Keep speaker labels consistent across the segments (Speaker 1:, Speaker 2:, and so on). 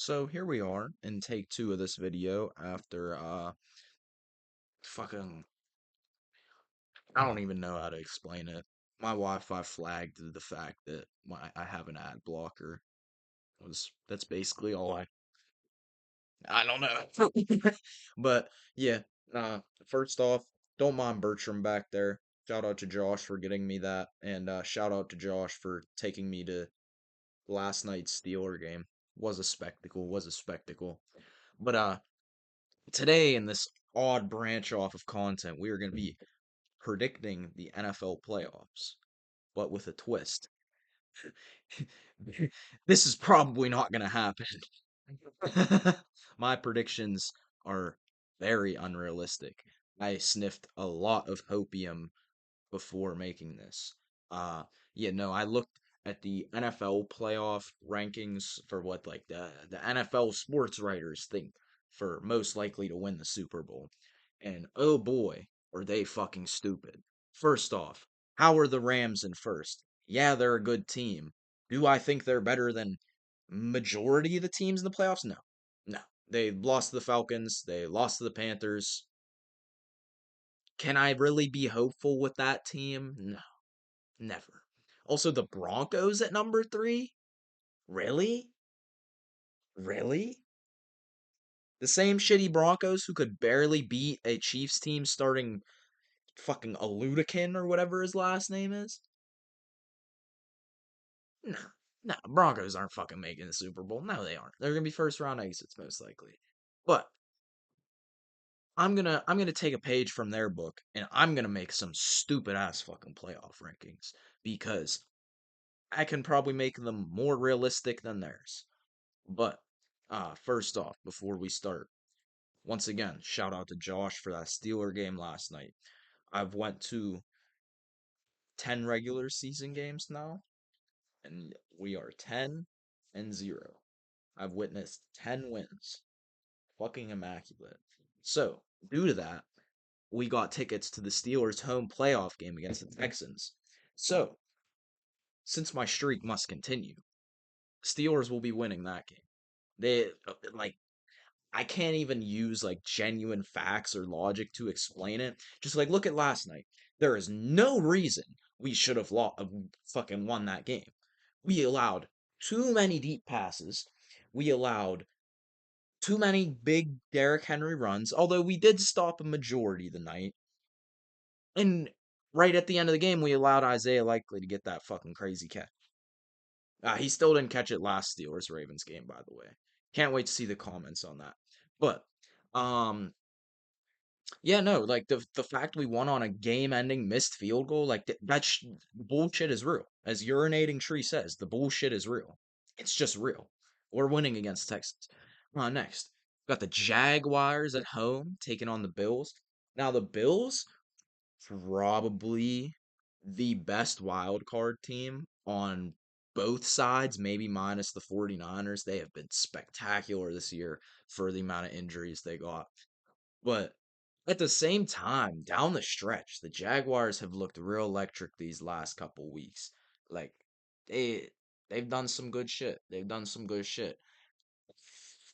Speaker 1: So here we are in take two of this video after fucking I don't even know how to explain it. My Wi-Fi flagged the fact that I have an ad blocker. That's basically all I don't know. But yeah, first off, don't mind Bertram back there. Shout out to Josh for getting me that, and shout out to Josh for taking me to last night's Steeler game. Was a spectacle, was a spectacle. But today, in this odd branch off of content, we are going to be predicting the NFL playoffs, but with a twist. This is probably not going to happen. My predictions are very unrealistic. I sniffed a lot of hopium before making this. Uh no, I looked at the NFL playoff rankings for what like the NFL sports writers think for most likely to win the Super Bowl. And oh boy, are they fucking stupid. First off, how are the Rams in first? Yeah, they're a good team. Do I think they're better than majority of the teams in the playoffs? No. No. They lost to the Falcons, they lost to the Panthers. Can I really be hopeful with that team? No. Never. Also, the Broncos at number three? Really? Really? The same shitty Broncos who could barely beat a Chiefs team starting fucking Aludikin or whatever his last name is? No. No, Broncos aren't fucking making the Super Bowl. No, they aren't. They're gonna be first round exits most likely. But I'm gonna take a page from their book and I'm gonna make some stupid ass fucking playoff rankings because I can probably make them more realistic than theirs. But first off, before we start, once again, shout out to Josh for that Steeler game last night. I've went to 10 regular season games now, and we are 10-0. I've witnessed 10 wins. Fucking immaculate. So, due to that, we got tickets to the Steelers' home playoff game against the Texans. So, since my streak must continue, Steelers will be winning that game. They like I can't even use like genuine facts or logic to explain it. Just like look at last night. There is no reason we should have fucking won that game. We allowed too many deep passes. We allowed too many big Derrick Henry runs, although we did stop a majority of the night. And right at the end of the game, we allowed Isaiah Likely to get that fucking crazy catch. He still didn't catch it last Steelers Ravens game, by the way. Can't wait to see the comments on that. But um yeah, no, like the fact we won on a game-ending missed field goal, like bullshit is real. As urinating tree says, the bullshit is real. It's just real. We're winning against Texans. Next, got the Jaguars at home taking on the Bills. Now the Bills probably the best wild card team on both sides, maybe minus the 49ers. They have been spectacular this year for the amount of injuries they got. But at the same time, down the stretch, the Jaguars have looked real electric these last couple weeks. Like they they've done some good shit. They've done some good shit.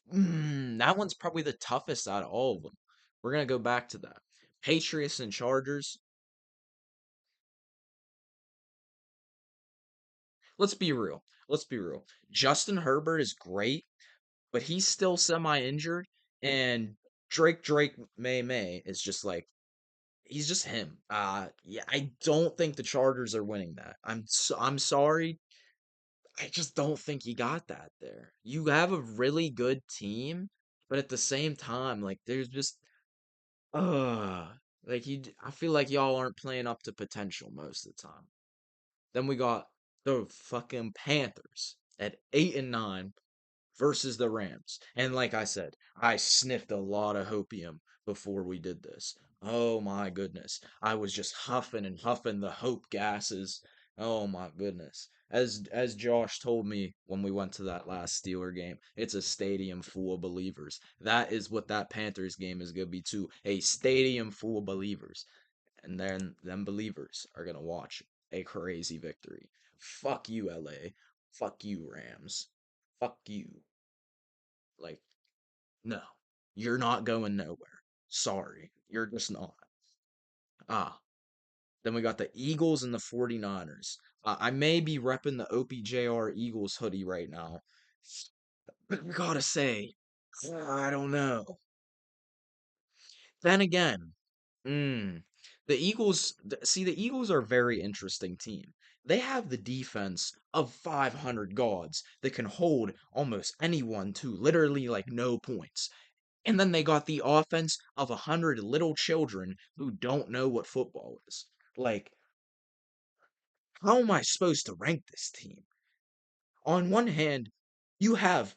Speaker 1: That one's probably the toughest out of all of them. We're gonna go back to that. Patriots and Chargers. Let's be real. Let's be real. Justin Herbert is great, but he's still semi-injured, and Drake May is just like he's just him. Yeah, I don't think the Chargers are winning that. I'm sorry. I just don't think you got that there. You have a really good team, but at the same time, like there's just uh I feel like y'all aren't playing up to potential most of the time. Then we got the fucking Panthers at 8-9 versus the Rams. And like I said, I sniffed a lot of hopium before we did this. Oh my goodness. I was just huffing and huffing the hope gases. Oh my goodness. As Josh told me when we went to that last Steeler game, it's a stadium full of believers. That is what that Panthers game is going to be too. A stadium full of believers. And then them believers are going to watch a crazy victory. Fuck you, LA. Fuck you, Rams. Fuck you. Like, no, you're not going nowhere. Sorry, you're just not. Ah, then we got the Eagles and the 49ers. I may be repping the OPJR Eagles hoodie right now, but I gotta say, I don't know. Then again, the Eagles, see, the Eagles are a very interesting team. They have the defense of 500 guards that can hold almost anyone to literally like no points. And then they got the offense of 100 little children who don't know what football is. Like, how am I supposed to rank this team? On one hand, you have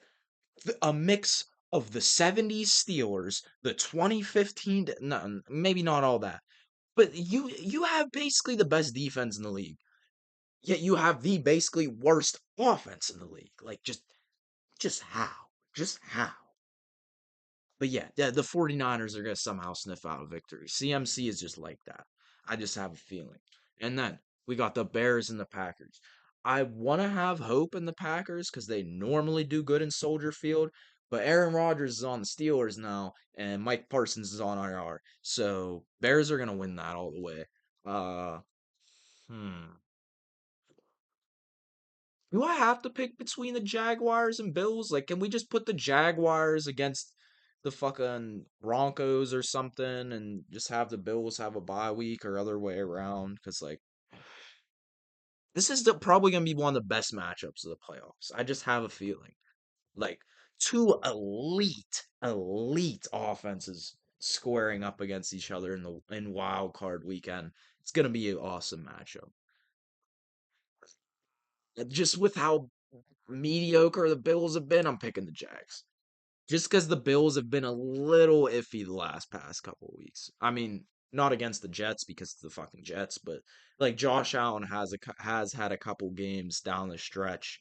Speaker 1: a mix of the 70s Steelers, the 2015, no, maybe not all that, but you have basically the best defense in the league. Yet you have the basically worst offense in the league. Like just how? Just how? But yeah, the 49ers are going to somehow sniff out a victory. CMC is just like that. I just have a feeling. And then we got the Bears and the Packers. I want to have hope in the Packers because they normally do good in Soldier Field, but Aaron Rodgers is on the Steelers now, and Mike Parsons is on IR. So Bears are going to win that all the way. Uh, hmm. Do I have to pick between the Jaguars and Bills? Like, can we just put the Jaguars against the fucking Broncos or something and just have the Bills have a bye week or other way around? Because, like, this is probably going to be one of the best matchups of the playoffs. I just have a feeling. Like, two elite offenses squaring up against each other in the in wild card weekend. It's going to be an awesome matchup. Just with how mediocre the Bills have been, I'm picking the Jags. Just because the Bills have been a little iffy the last past couple of weeks. I mean, not against the Jets because it's the fucking Jets, but like Josh Allen has had a couple games down the stretch.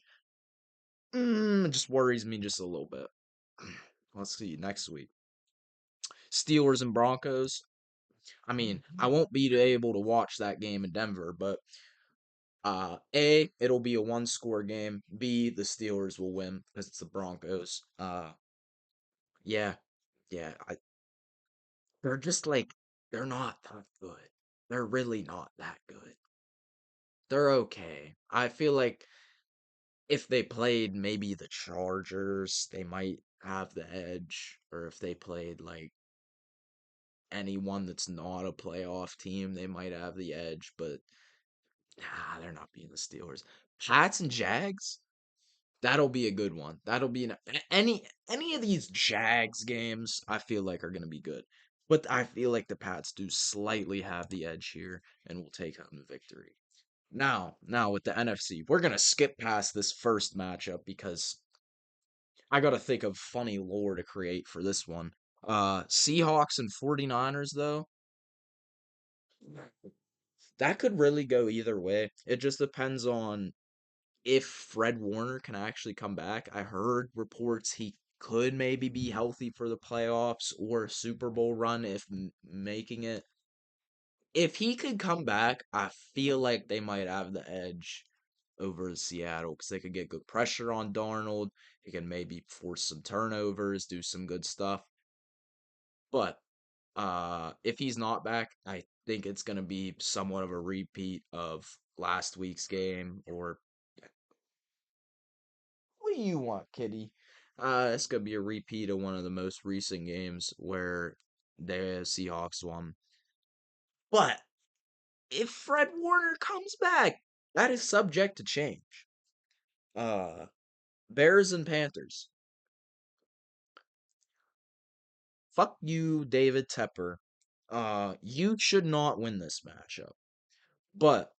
Speaker 1: It just worries me just a little bit. Let's see next week. Steelers and Broncos. I mean, I won't be able to watch that game in Denver, but A, it'll be a one score game. B, the Steelers will win because it's the Broncos. Yeah, yeah. They're just like they're not that good. They're really not that good. They're okay. I feel like if they played maybe the Chargers, they might have the edge. Or if they played like anyone that's not a playoff team, they might have the edge. But they're not being the Steelers. Pats and Jags. That'll be a good one. That'll be any of these Jags games. I feel like are gonna be good, but I feel like the Pats do slightly have the edge here and will take home the victory. Now with the NFC, we're gonna skip past this first matchup because I gotta think of funny lore to create for this one. Seahawks and 49ers though, that could really go either way. It just depends on if Fred Warner can actually come back. I heard reports he could maybe be healthy for the playoffs or a Super Bowl run if making it. If he could come back, I feel like they might have the edge over Seattle because they could get good pressure on Darnold. He can maybe force some turnovers, do some good stuff. But if he's not back, I think it's going to be somewhat of a repeat of last week's game or what do you want, kitty? It's gonna be a repeat of one of the most recent games where the Seahawks won. But if Fred Warner comes back, that is subject to change. Uh, Bears and Panthers. Fuck you, David Tepper. You should not win this matchup. But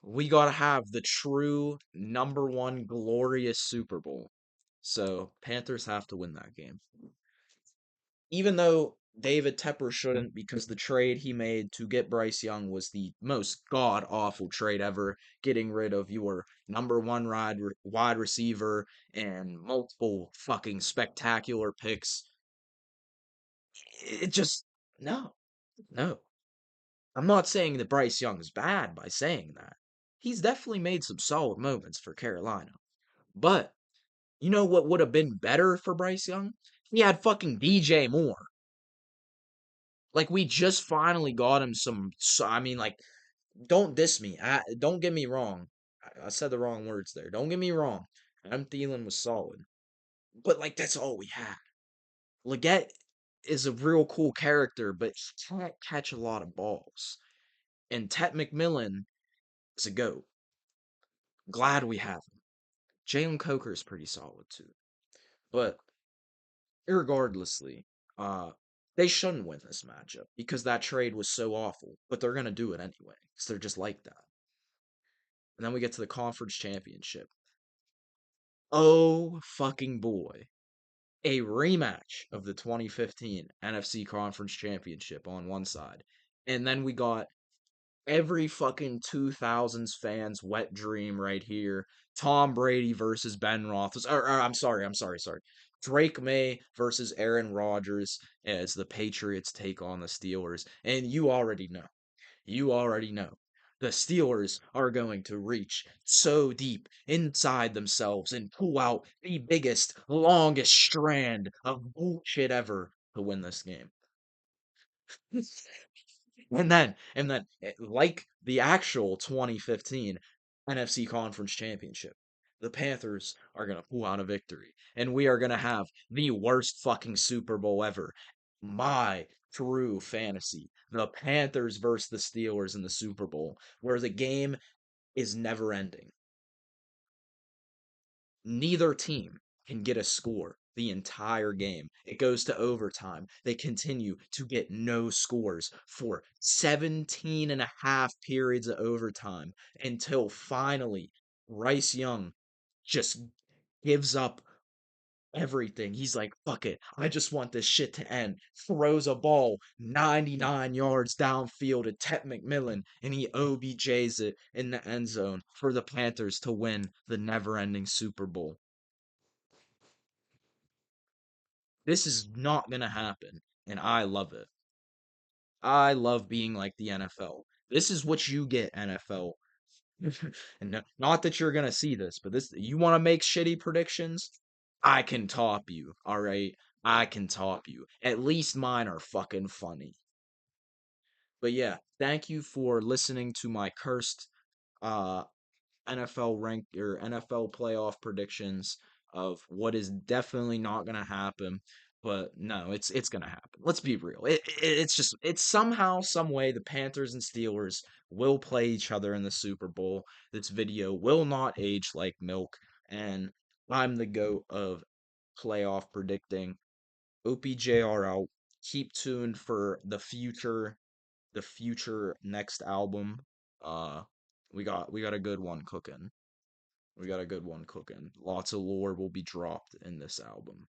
Speaker 1: we gotta have the true number one glorious Super Bowl. So Panthers have to win that game. Even though David Tepper shouldn't, because the trade he made to get Bryce Young was the most god awful trade ever, getting rid of your number one wide receiver and multiple fucking spectacular picks. It just, no, no. I'm not saying that Bryce Young is bad by saying that. He's definitely made some solid moments for Carolina. But You know what would have been better for Bryce Young? He had fucking DJ Moore. Like we just finally got him some. So, I mean, like, don't diss me. Don't get me wrong. I said the wrong words there. Don't get me wrong. Adam Thielen was solid, but like that's all we had. Leggett is a real cool character, but he can't catch a lot of balls. And Tet McMillan is a goat. Glad we have him. Jalen Coker is pretty solid too. But irregardlessly, uh, they shouldn't win this matchup because that trade was so awful. But they're gonna do it anyway because they're just like that. And then we get to the conference championship. Oh fucking boy. A rematch of the 2015 NFC Conference Championship on one side. And then we got every fucking 2000s fans wet dream right here. Tom Brady versus Ben Roethlisberger. Sorry. Drake May versus Aaron Rodgers as the Patriots take on the Steelers. And you already know. The Steelers are going to reach so deep inside themselves and pull out the biggest, longest strand of bullshit ever to win this game. And then, like the actual 2015 NFC Conference Championship, the Panthers are going to pull out a victory. And we are going to have the worst fucking Super Bowl ever. My true fantasy. The Panthers versus the Steelers in the Super Bowl, where the game is never ending. Neither team can get a score the entire game. It goes to overtime. They continue to get no scores for 17 and a half periods of overtime until finally Bryce Young just gives up everything. He's like, fuck it. I just want this shit to end. Throws a ball 99 yards downfield to Tet McMillan, and he OBJs it in the end zone for the Panthers to win the never ending Super Bowl. This is not going to happen, and I love it. I love being like the NFL. This is what you get, NFL. And not that you're gonna see this, but this you want to make shitty predictions? I can top you, all right? I can top you. At least mine are fucking funny. But yeah, thank you for listening to my cursed uh NFL rank or NFL playoff predictions of what is definitely not going to happen. But no, it's going to happen. Let's be real. It's somehow, some way the Panthers and Steelers will play each other in the Super Bowl. This video will not age like milk, and I'm the goat of playoff predicting. OPJR out. Keep tuned for the future next album. Uh, we got a good one cooking. We got a good one cooking. Lots of lore will be dropped in this album.